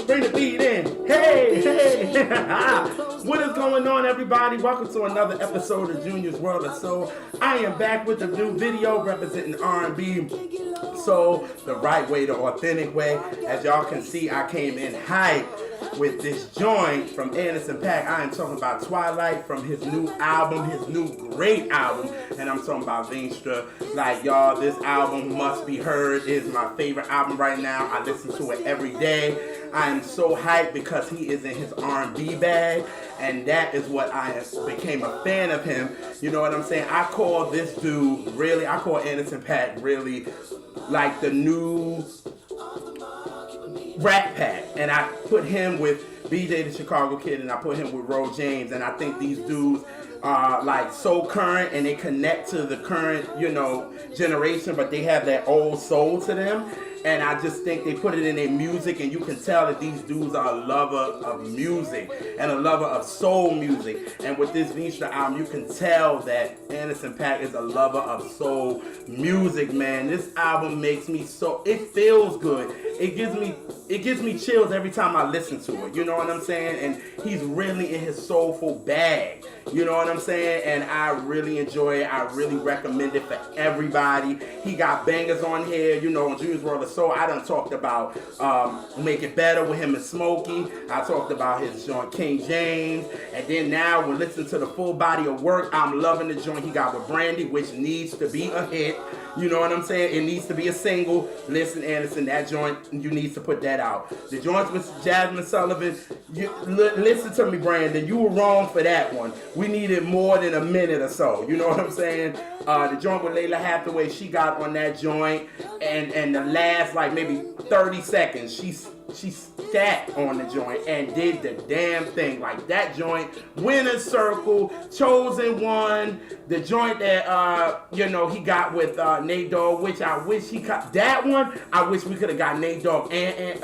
Bring the beat in. Hey, hey. What is going on, everybody? Welcome to another episode of Junior's World of Soul. I am back with a new video representing R&B soul the right way, the authentic way. As y'all can see, I came in hype with this joint from Anderson .Paak. I am talking about Twlight from his new album, his new great album, and I'm talking about Ventura. Like, y'all, this album must be heard. It is my favorite album right now. I listen to it every day. I am so hyped because he is in his R&B bag, and that is what I became a fan of him. You know what I'm saying? I call this dude really, I call Anderson .Paak really like the new Rat Pack, and I put him with BJ the Chicago Kid, and I put him with Wray James, and I think these dudes are like so current, and they connect to the current, you know, generation, but they have that old soul to them. And I just think they put it in their music, and you can tell that these dudes are a lover of music and a lover of soul music. And with this Ventura album, you can tell that Anderson .Paak is a lover of soul music, man. This album makes me so, it feels good. It gives me chills every time I listen to it. You know what I'm saying? And he's really in his soulful bag. You know what I'm saying? And I really enjoy it. I really recommend it for everybody. He got bangers on here. You know, on Junior's World of Soul, I done talked about Make It Better with him and Smokey. I talked about his joint King James. And then now we're listening to the full body of work. I'm loving the joint he got with Brandy, which needs to be a hit. You know what I'm saying? It needs to be a single. Listen, Anderson, that joint, you need to put that out. The joints with Jasmine Sullivan, listen to me, Brandon. You were wrong for that one. We needed more than a minute or so. You know what I'm saying? The joint with Layla Hathaway, she got on that joint, and the last like maybe 30 seconds, she sat on the joint and did the damn thing. Like that joint, Winner's Circle, Chosen One, the joint that you know, he got with Nate Dogg, which I wish he got that one. I wish we could have got Nate Dogg and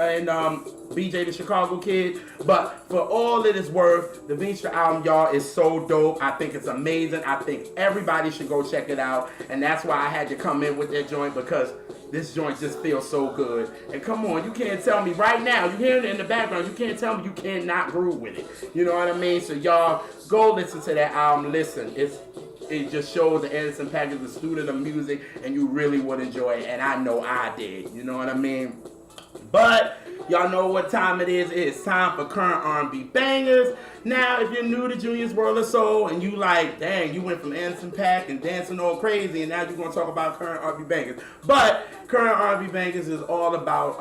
BJ the Chicago Kid. But for all it is worth, the Ventura album, y'all, is so dope. I think it's amazing. I think everybody should go check it out. And that's why I had to come in with that joint, because this joint just feels so good. And come on, you can't tell me right now, you hear it in the background, you can't tell me you cannot groove with it. You know what I mean? So y'all, go listen to that album. Listen, it just shows that Anderson .Paak is a student of music, and you really would enjoy it. And I know I did. You know what I mean? But y'all know what time it is. It's time for current R&B bangers. Now, if you're new to Junior's World of Soul and you like, dang, you went from Anderson .Paak and dancing all crazy, and now you're going to talk about current R&B bangers. But current R&B bangers is all about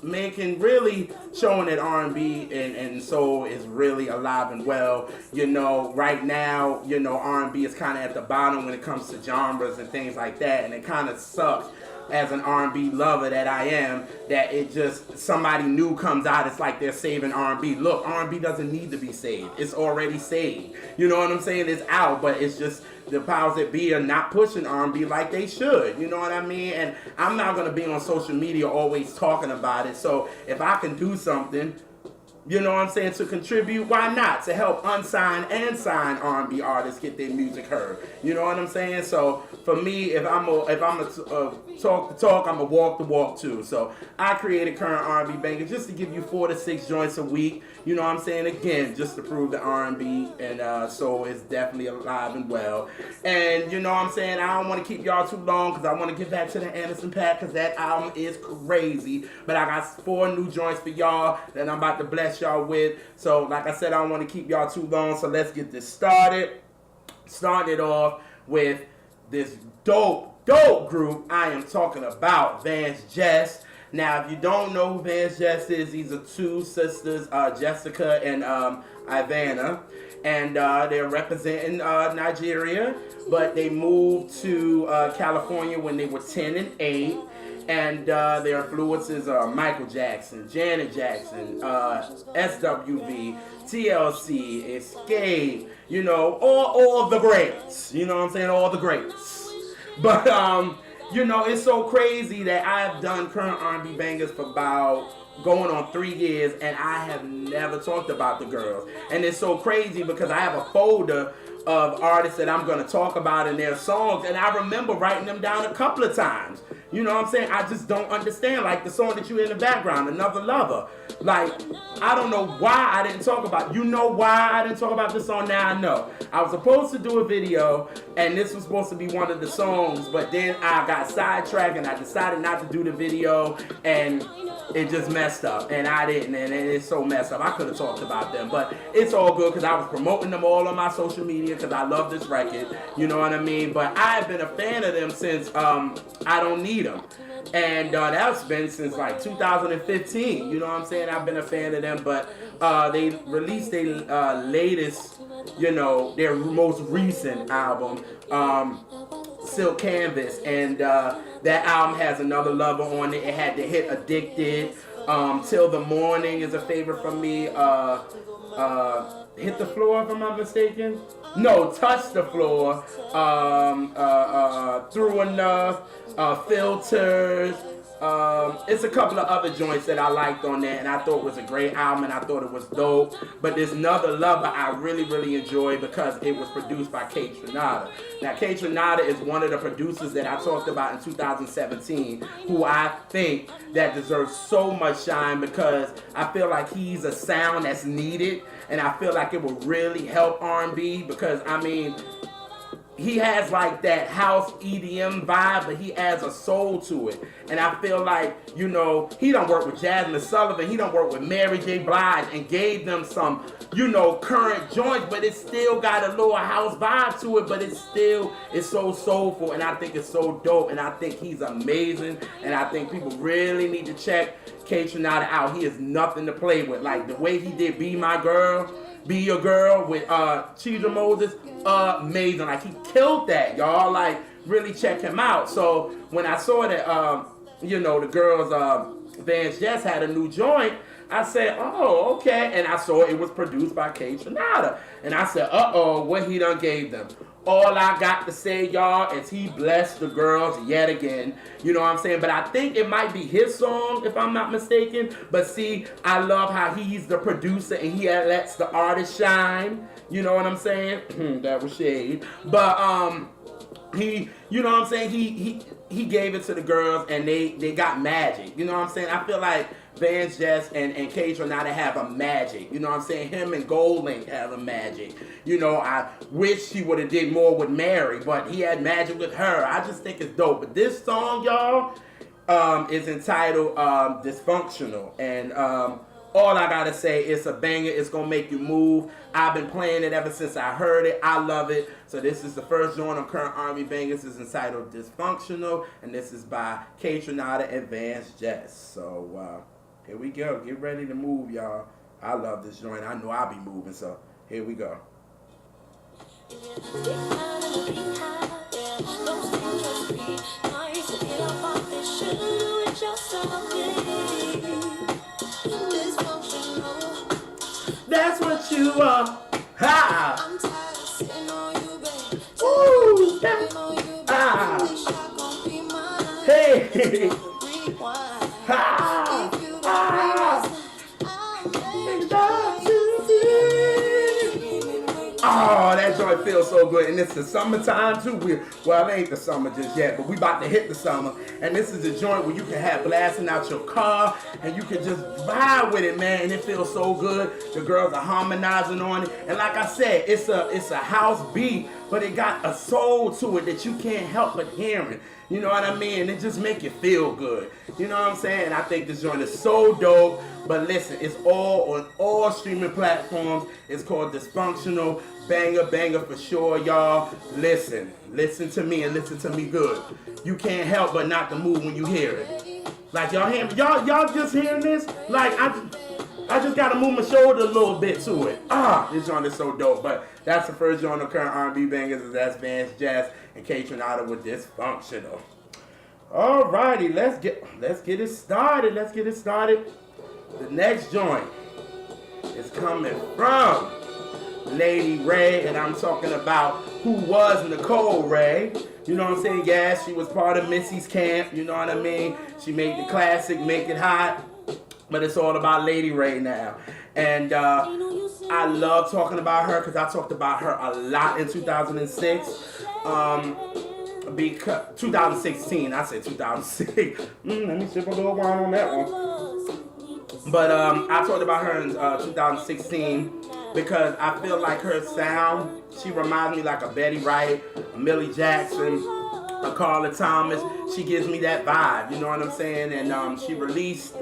really showing that R&B and soul is really alive and well. You know, right now, you know, R&B is kind of at the bottom when it comes to genres and things like that, and it kind of sucks as an R&B lover that I am, that it just, somebody new comes out, it's like they're saving R&B. Look, R&B doesn't need to be saved. It's already saved. You know what I'm saying? It's out, but it's just the powers that be are not pushing R&B like they should. You know what I mean? And I'm not going to be on social media always talking about it. So if I can do something, you know what I'm saying, to contribute, why not? To help unsigned and signed R&B artists get their music heard. You know what I'm saying? So for me, if I'm a talk the talk, I'm a walk the walk too. So I created current R&B bangers just to give you 4 to 6 joints a week. You know what I'm saying? Again, just to prove that R&B and soul is definitely alive and well. And you know what I'm saying? I don't want to keep y'all too long because I want to get back to the Anderson .Paak, because that album is crazy. But I got 4 new joints for y'all that I'm about to bless y'all with. So like I said, I don't want to keep y'all too long. So let's get this started. Starting it off with this dope group. I am talking about Vance Jess. Now, if you don't know who Vance Jess is, these are 2 sisters, Jessica and Ivana, and they're representing Nigeria, but they moved to California when they were 10 and 8, and their influences are Michael Jackson, Janet Jackson, SWV, TLC, Escape, you know, all the greats, you know what I'm saying, all the greats. But you know, it's so crazy that I've done current R&B bangers for about going on 3 years, and I have never talked about the girls. And it's so crazy because I have a folder of artists that I'm going to talk about in their songs, and I remember writing them down a couple of times. You know what I'm saying? I just don't understand. Like the song that you hear in the background, Another Lover. Like, I don't know why I didn't talk about it. You know why I didn't talk about this song? Now I know. I was supposed to do a video, and this was supposed to be one of the songs, but then I got sidetracked, and I decided not to do the video, and it just messed up, and I didn't, and it's so messed up. I could have talked about them, but it's all good because I was promoting them all on my social media because I love this record, you know what I mean? But I've been a fan of them since I Don't Need Them, and that's been since like 2015, you know what I'm saying? I've been a fan of them, but they released their latest, you know, their most recent album, Silk Canvas, and that album has Another Lover on it. It had the hit Addicted. Till the Morning is a favorite from me. Hit the Floor, if I'm not mistaken. No, Touch the Floor. Through Enough. Filters. It's a couple of other joints that I liked on there, and I thought it was a great album, and I thought it was dope. But this Another Lover I really, really enjoyed because it was produced by Kaytranada. Now, Kaytranada is one of the producers that I talked about in 2017, who I think that deserves so much shine because I feel like he's a sound that's needed, and I feel like it will really help R&B because, I mean, he has like that house EDM vibe, but he adds a soul to it. And I feel like, you know, he done worked with Jasmine Sullivan, he done worked with Mary J. Blige and gave them some, you know, current joints, but it still got a little house vibe to it, but it's so soulful, and I think it's so dope, and I think he's amazing, and I think people really need to check Kaytranada out. He is nothing to play with. Like the way he did Be My Girl, Be Your Girl with Chidra Moses, amazing. Like he killed that, y'all. Like really check him out. So when I saw that, you know, the girls, Jess had a new joint, I said, oh, okay. And I saw it was produced by Kaytranada. And I said, uh-oh, what he done gave them. All I got to say, y'all, is he blessed the girls yet again. You know what I'm saying? But I think it might be his song, if I'm not mistaken. But see, I love how he's the producer and he lets the artist shine. You know what I'm saying? That was shade. But he, you know what I'm saying? He gave it to the girls and they got magic. You know what I'm saying? I feel like Jess and Kaytranada have a magic. You know what I'm saying? Him and Goldlink have a magic. You know, I wish he would have did more with Mary, but he had magic with her. I just think it's dope. But this song, y'all, is entitled Dysfunctional. And all I gotta say, it's a banger. It's gonna make you move. I've been playing it ever since I heard it. I love it. So this is the first joint on Current R&B Bangers. It's entitled Dysfunctional, and this is by Kaytranada and Jess. So here we go. Get ready to move, y'all. I love this joint. I know I'll be moving, so here we go. That's what you are. Ha! I'm tired of sitting on you, babe. Ooh, ah. Hey! Ha! Oh, that joint feels so good. And it's the summertime too. Well, it ain't the summer just yet, but we about to hit the summer. And this is a joint where you can have blasting out your car and you can just vibe with it, man. And it feels so good. The girls are harmonizing on it. And like I said, it's a house beat, but it got a soul to it that you can't help but hearing. You know what I mean? And it just make you feel good. You know what I'm saying? I think this joint is so dope. But listen, it's all on all streaming platforms. It's called Dysfunctional. Banger, banger for sure, y'all. Listen to me and listen to me good. You can't help but not to move when you hear it. Like y'all hear, y'all just hearing this? Like I just gotta move my shoulder a little bit to it. This joint is so dope. But that's the first joint on Current R&B Bangers. That's Jess and Kaytranada with Dysfunctional. Alrighty, let's get it started. Let's get it started. The next joint is coming from Lady Wray, and I'm talking about who was Nicole Wray. You know what I'm saying? Yeah, she was part of Missy's camp. You know what I mean? She made the classic Make It Hot. but it's all about Lady Wray now. And I love talking about her because I talked about her a lot in 2006. Because 2016, I said 2006. Let me sip a little wine on that one. But I talked about her in 2016 because I feel like her sound, she reminds me like a Betty Wright, a Millie Jackson, a Carla Thomas. She gives me that vibe, you know what I'm saying? And she released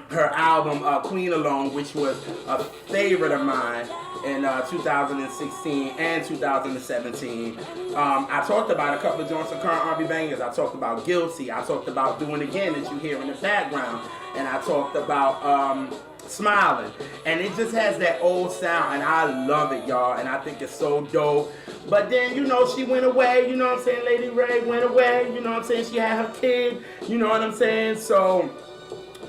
her album Queen Alone, which was a favorite of mine in 2016 and 2017. I talked about a couple of joints of current R&B bangers. I talked about Guilty. I talked about Doing Again that you hear in the background. And I talked about Smiling. And it just has that old sound, and I love it, y'all. And I think it's so dope. But then, you know, she went away, you know what I'm saying? Lady Wray went away, you know what I'm saying? She had her kid, you know what I'm saying? So,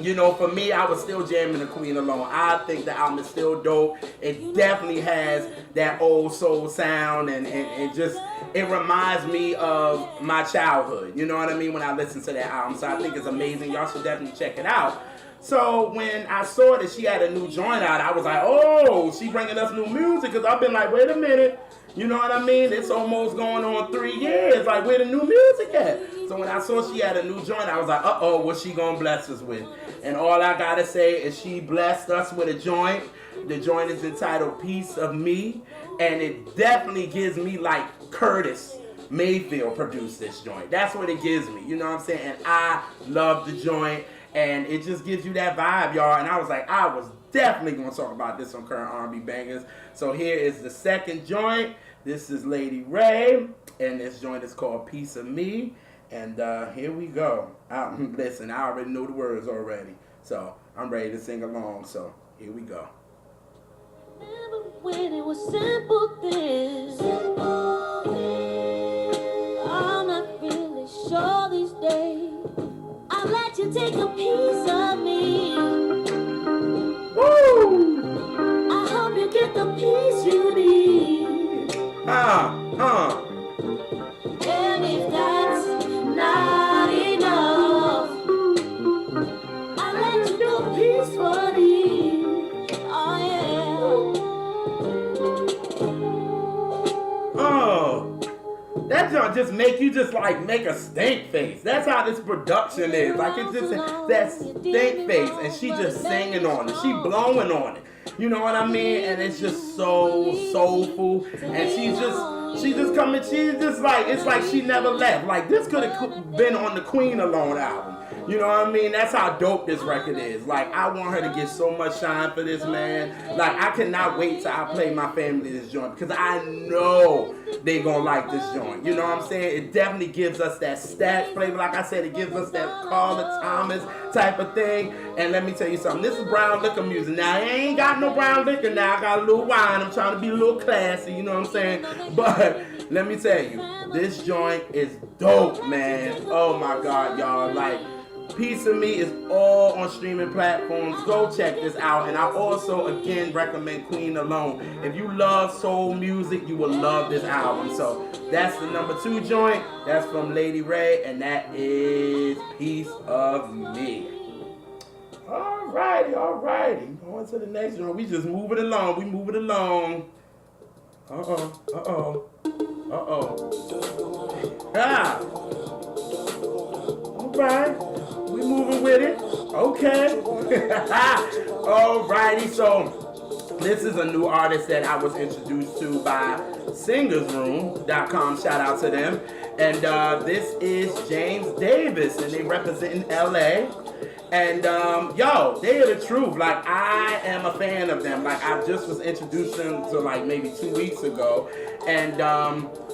you know, for me, I was still jamming the Queen Alone. I think the album is still dope. It definitely has that old soul sound, and it reminds me of my childhood. You know what I mean? When I listen to that album. So I think it's amazing. Y'all should definitely check it out. So when I saw that she had a new joint out, I was like, oh, she bringing us new music. Because I've been like, wait a minute. You know what I mean? It's almost going on 3 years. Like, where the new music at? So when I saw she had a new joint, I was like, uh-oh, what's she going to bless us with? And all I got to say is she blessed us with a joint. The joint is entitled Piece of Me. And it definitely gives me like Curtis Mayfield produced this joint. That's what it gives me. You know what I'm saying? And I love the joint. And it just gives you that vibe, y'all. And I was like, I was definitely going to talk about this on Current R&B Bangers. So here is the second joint. This is Lady Wray. And this joint is called Piece of Me. And here we go. Listen, I already know the words already. So I'm ready to sing along. So here we go. Remember when it was simple things. I'm not really sure these days. I'll let you take a piece of me. Woo! I hope you get the piece you need. And if that's not enough, I'll let you go peacefully. Oh, that joint just make you just like make a stink face. That's how this production is. Like it's just that stink face, and she just singing on it. She blowing on it. You know what I mean? And it's just so soulful. And she's just coming. She's just like it's like she never left. Like this could have been on the Queen Alone album. You know what I mean? That's how dope this record is. Like, I want her to get so much shine for this, man. Like, I cannot wait till I play my family this joint because I know they gonna like this joint. You know what I'm saying? It definitely gives us that stash flavor. Like I said, it gives us that Carla Thomas type of thing. And let me tell you something. This is brown liquor music. Now, I ain't got no brown liquor now. I got a little wine. I'm trying to be a little classy. You know what I'm saying? But let me tell you, this joint is dope, man. Oh, my God, y'all. Like, Piece of Me is all on streaming platforms. Go check this out. And I also, again, recommend Queen Alone. If you love soul music, you will love this album. So that's the number 2 joint. That's from Lady Wray, and that is Piece of Me. Alrighty. Going to the next joint. We just move it along. Uh-oh. Ah. Alright. We moving with it. Okay. Alrighty. So this is a new artist that I was introduced to by singersroom.com. Shout out to them. And this is JAMESDAVIS, and they represent in LA. And yo, they are the truth. Like, I am a fan of them. Like, I just was introduced them to like maybe 2 weeks ago. And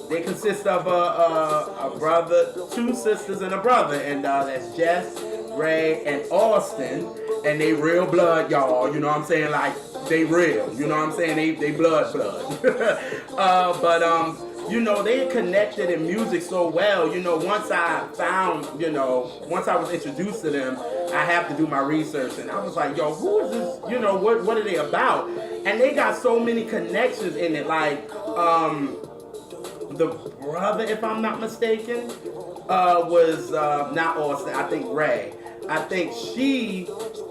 they consist of a brother, 2 sisters and a brother. And that's Jess, Wray, and Austin. And they real blood, y'all. You know what I'm saying? Like, they real. You know what I'm saying? They blood. But you know, they connected in music so well. You know, once I was introduced to them, I have to do my research. And I was like, yo, who is this? You know, what are they about? And they got so many connections in it. Like, the brother, if I'm not mistaken, was not Austin, I think Wray. I think she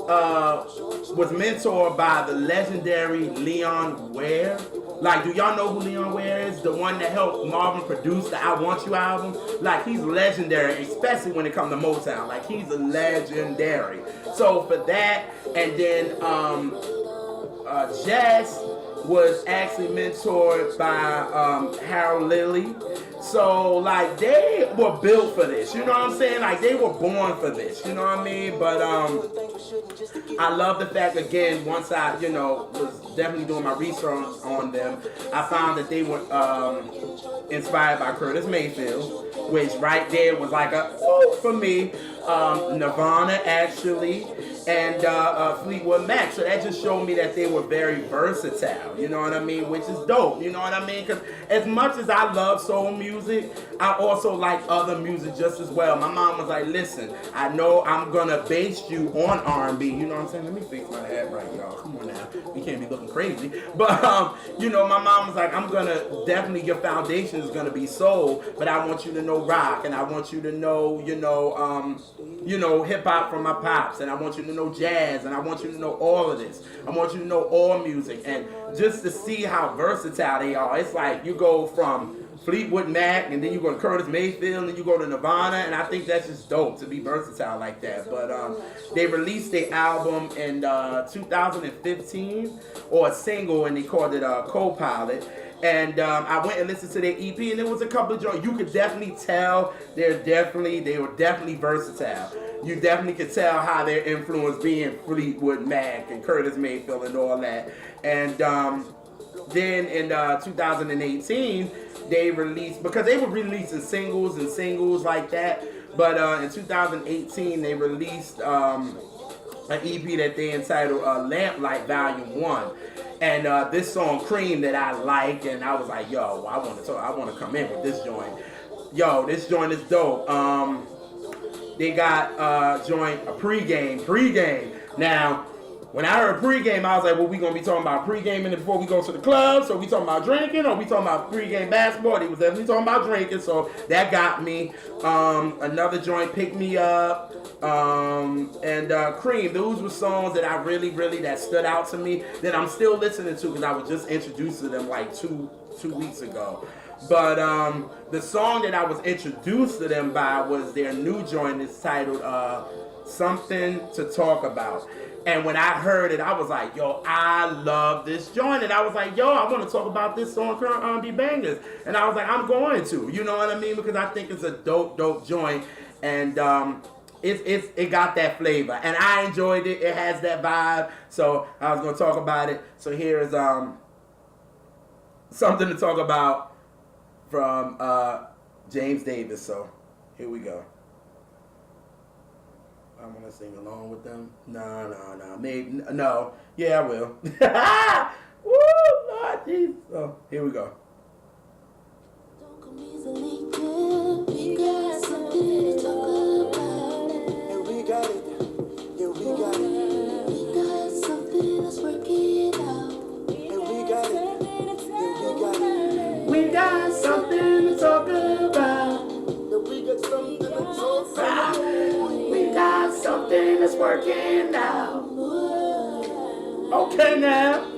was mentored by the legendary Leon Ware. Like, do y'all know who Leon Ware is? The one that helped Marvin produce the I Want You album? Like, he's legendary, especially when it comes to Motown. Like, he's a legendary. So for that, and then Jess was actually mentored by Harold Lilly. So, like, they were built for this, you know what I'm saying? Like, they were born for this, you know what I mean? But, I love the fact, again, once I, was definitely doing my research on them, I found that they were inspired by Curtis Mayfield, which right there was like a, for me, Nirvana, actually, and Fleetwood Mac. So that just showed me that they were very versatile, you know what I mean? Which is dope, you know what I mean? Because as much as I love soul music, I also like other music just as well. My mom was like, listen, I know I'm going to base you on R&B, you know what I'm saying? Let me fix my hat right, y'all. Come on now. We can't be looking crazy. But, my mom was like, I'm going to, definitely your foundation is going to be soul, but I want you to know rock, and I want you to know, hip-hop from my pops, and I want you to know jazz, and I want you to know all of this. I want you to know all music, and just to see how versatile they are. It's like you go from Fleetwood Mac, and then you go to Curtis Mayfield, and then you go to Nirvana, and I think that's just dope to be versatile like that. But they released their album in 2015, or a single, and they called it Co-Pilot. And I went and listened to their EP, and there was a couple of joints. You could definitely tell they were definitely versatile. You definitely could tell how their influence being Fleetwood Mac and Curtis Mayfield and all that. And then in 2018, they released, because they were releasing singles like that. But in 2018, they released an EP that they entitled Lamplight Volume 1. And this song Cream that I like, and I was like, yo, I want to come in with this joint. Yo, this joint is dope. They got a pregame. Now, when I heard pregame, I was like, well, we gonna be talking about pregaming before we go to the club. So we talking about drinking, or we talking about pregame basketball? They was definitely talking about drinking, so that got me. Another joint, Pick Me Up, and Cream. Those were songs that I really that stood out to me, that I'm still listening to, because I was just introduced to them like two weeks ago. But the song that I was introduced to them by was their new joint. It's titled Something to Talk About. And when I heard it, I was like, yo, I love this joint. And I was like, yo, I want to talk about this on Current R&B Bangers. And I was like, I'm going to. You know what I mean? Because I think it's a dope joint. And it got that flavor. And I enjoyed it. It has that vibe. So I was going to talk about it. So here's Something to Talk About from James Davis. So here we go. I'm gonna sing along with them. No. Maybe no. Yeah, I will. Woo, Lord Jesus. Oh, here we go. Don't come easily tell. We got something to talk about. Yeah, we got it. We got something that's working out. Yeah, we got it. We got something to talk about. We got something to talk about. We got something that's working out. Okay now.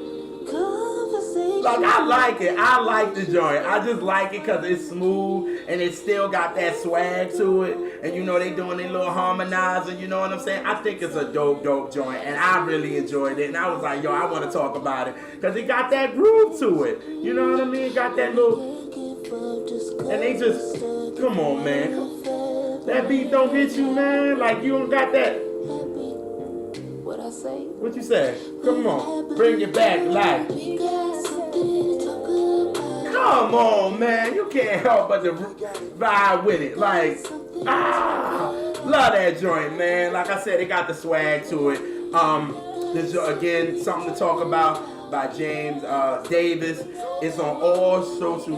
Like, I like it. I like the joint. I just like it because it's smooth and it still got that swag to it. And they doing their little harmonizer, you know what I'm saying? I think it's a dope joint, and I really enjoyed it. And I was like, yo, I want to talk about it because it got that groove to it. You know what I mean? It got that little... And they just... Come on, man. That beat don't hit you, man. Like, you don't got that... What I say? What you say? Come on. Bring it back, like... Come on, man. You can't help but to vibe with it. Like, love that joint, man. Like I said, it got the swag to it. This again, Something to Talk About by James Davis. It's on all social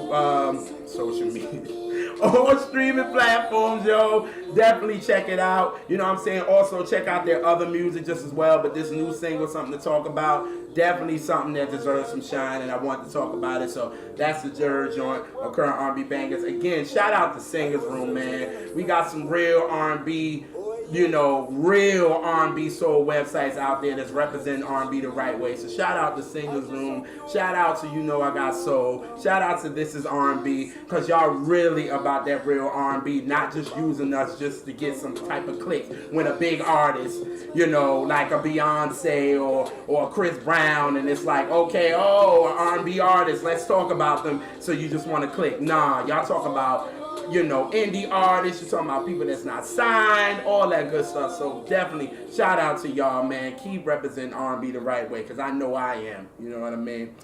media. All streaming platforms, yo. Definitely check it out. You know what I'm saying? Also, check out their other music just as well. But this new single, Something to Talk About, definitely something that deserves some shine, and I want to talk about it. So that's the Juror joint of Current R&B Bangers. Again, shout out to Singers Room, man. We got some real R&B you know, real R&B soul websites out there that's representing R&B the right way. So shout out to Singles Room. Shout out to You Know I Got Soul. Shout out to This Is R&B, because y'all really about that real R&B, not just using us just to get some type of click when a big artist, you know, like a Beyonce or a Chris Brown, and it's like, okay, oh, an R&B artist, let's talk about them, so you just want to click. Nah, y'all talk about, you know, indie artists, you're talking about people that's not signed, all that good stuff. So definitely shout out to y'all, man. Keep representing R&B the right way, because I know I am. You know what I mean?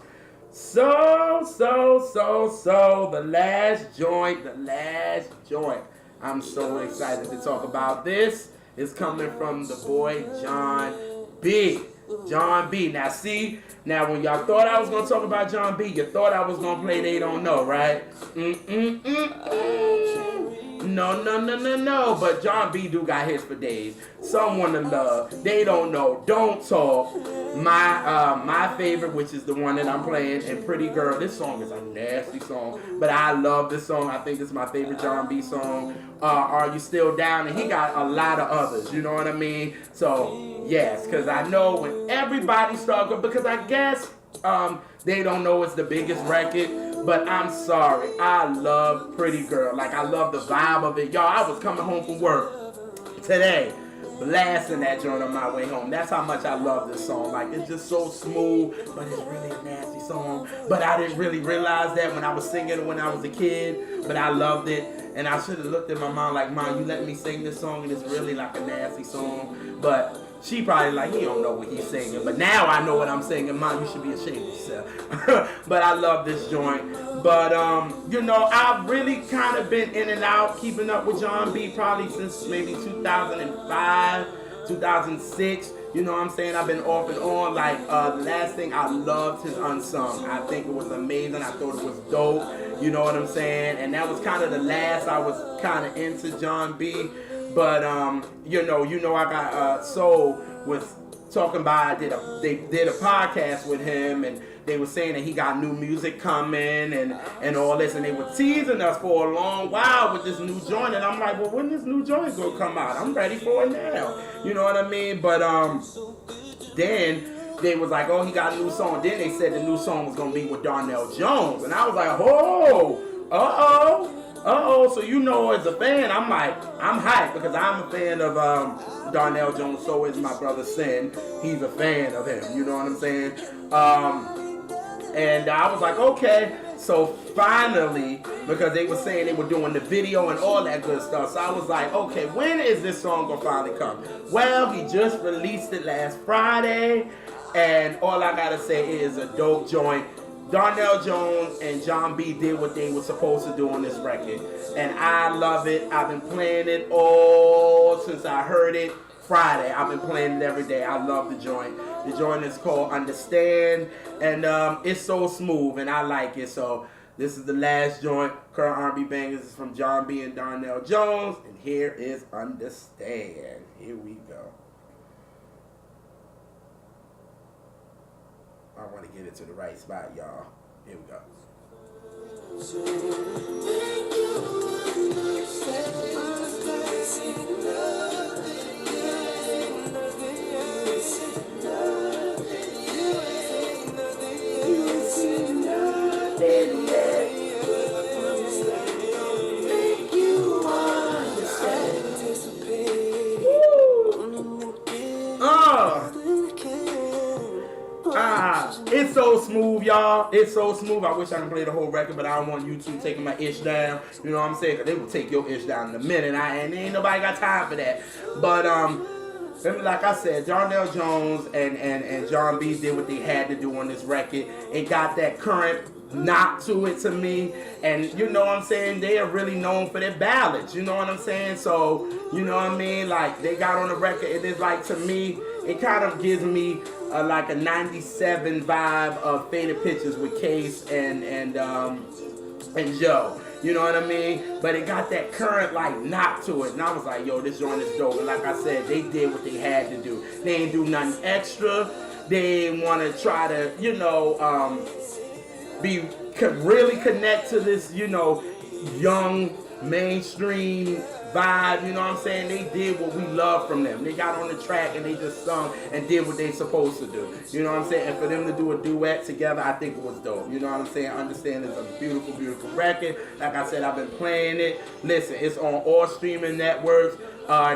So, the last joint. I'm so excited to talk about this. It's coming from the boy John B. John B. Now see, when y'all thought I was going to talk about John B, you thought I was going to play They Don't Know, right? No. But John B do got hits for days. Someone to Love, They Don't Know, Don't Talk. My favorite, which is the one that I'm playing, and Pretty Girl. This song is a nasty song, but I love this song. I think it's my favorite John B song. Are You Still Down? And he got a lot of others, you know what I mean? So, yes, because I know when everybody starts, because I guess They Don't Know it's the biggest record, but I'm sorry, I love Pretty Girl. Like, I love the vibe of it. Y'all, I was coming home from work today, blasting that joint on my way home. That's how much I love this song. Like, it's just so smooth, but it's really a nasty song. But I didn't really realize that when I was singing it when I was a kid, but I loved it. And I should have looked at my mom like, Mom, you let me sing this song, and it's really like a nasty song. But she probably like, he don't know what he's singing. But now I know what I'm singing. Mom, you should be ashamed of yourself. But I love this joint. But, you know, I've really kind of been in and out, keeping up with John B probably since maybe 2005, 2006. You know what I'm saying? I've been off and on. Like, the last thing, I loved his Unsung. I think it was amazing. I thought it was dope. You know what I'm saying? And that was kind of the last I was kind of into John B. But, you know, I got Soul was talking about, they did a podcast with him, and they were saying that he got new music coming and all this, and they were teasing us for a long while with this new joint, and I'm like, well, when this new joint gonna come out? I'm ready for it now. You know what I mean? But then they was like, oh, he got a new song. Then they said the new song was gonna be with Donell Jones, and I was like, so you know, as a fan, I'm like, I'm hyped, because I'm a fan of Donell Jones. So is my brother Sin. He's a fan of him. You know what I'm saying? And I was like, okay. So finally, because they were saying they were doing the video and all that good stuff, so I was like, okay, when is this song gonna finally come? Well, he just released it last Friday, and all I gotta say is a dope joint. Donell Jones and John B did what they were supposed to do on this record, and I love it. I've been playing it all since I heard it Friday. I've been playing it every day. I love the joint. The joint is called Understand, and it's so smooth, and I like it. So this is the last joint. Current R&B bangers is from John B and Donell Jones, and here is Understand. Here we go. I want to get it to the right spot, y'all. Here we go. It's so smooth, y'all. It's so smooth. I wish I could play the whole record, but I don't want YouTube taking my ish down. You know what I'm saying? Because they will take your ish down in a minute. And ain't nobody got time for that. But, like I said, Donell Jones and John B did what they had to do on this record. It got that current knock to it to me. And you know what I'm saying? They are really known for their ballads. You know what I'm saying? So, you know what I mean? Like, they got on the record. It is like, to me, it kind of gives me like a 97 vibe of Faded Pictures with Case and Joe. You know what I mean? But it got that current like knock to it. And I was like, yo, this joint is dope. And like I said, they did what they had to do. They ain't do nothing extra. They ain't want to try to, you know, really connect to this, you know, young mainstream vibe, you know what I'm saying? They did what we love from them. They got on the track and they just sung and did what they supposed to do. You know what I'm saying? And for them to do a duet together, I think it was dope. You know what I'm saying? Understand it's a beautiful, beautiful record. Like I said, I've been playing it. Listen, it's on all streaming networks.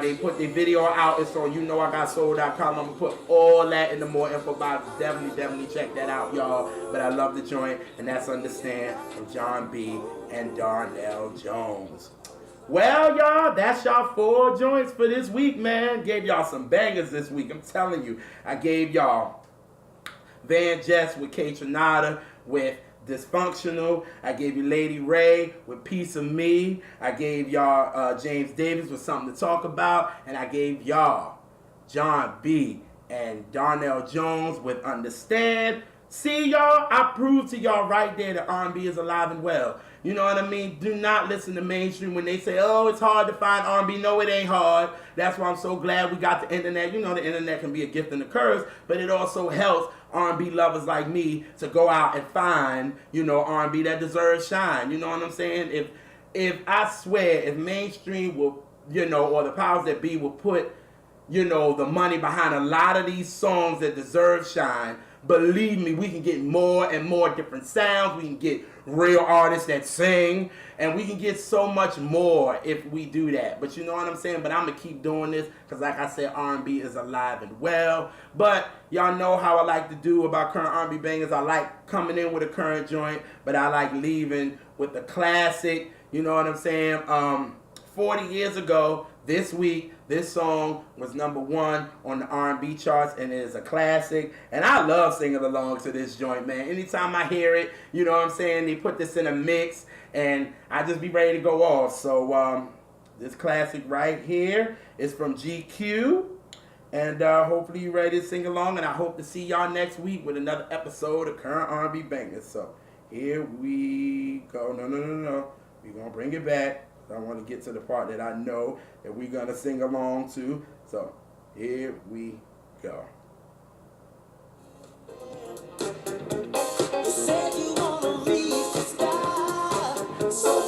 They put the video out. It's on YouKnowIGotSoul.com. I'm gonna put all that in the more info box. Definitely check that out, y'all. But I love the joint, and that's Understand from John B. and Donell Jones. Well, y'all, that's y'all 4 joints for this week, man. Gave y'all some bangers this week. I'm telling you, I gave y'all Jess with Kaytranada with Dysfunctional. I gave you Lady Wray with Piece of Me. I gave y'all JAMESDAVIS with Something to Talk About. And I gave y'all John B. and Donell Jones with Understand. See, y'all, I proved to y'all right there that R&B is alive and well. You know what I mean? Do not listen to mainstream when they say, oh, it's hard to find R&B. No, it ain't hard. That's why I'm so glad we got the internet. You know, the internet can be a gift and a curse, but it also helps R&B lovers like me to go out and find, you know, R&B that deserves shine. You know what I'm saying? If I swear, if mainstream will, you know, or the powers that be will put, you know, the money behind a lot of these songs that deserve shine, believe me, we can get more and more different sounds. We can get real artists that sing, and we can get so much more if we do that. But you know what I'm saying? But I'm going to keep doing this because, like I said, R&B is alive and well. But y'all know how I like to do about current R&B bangers. I like coming in with a current joint, but I like leaving with the classic. You know what I'm saying? 40 years ago, this week, this song was #1 on the R&B charts, and it is a classic. And I love singing along to this joint, man. Anytime I hear it, you know what I'm saying, they put this in a mix, and I just be ready to go off. So this classic right here is from GQ. And hopefully you're ready to sing along, and I hope to see y'all next week with another episode of Current R&B Bangers. So here we go. No. We're going to bring it back. I want to get to the part that I know that we're going to sing along to. So, here we go. You said you want to reach the sky, so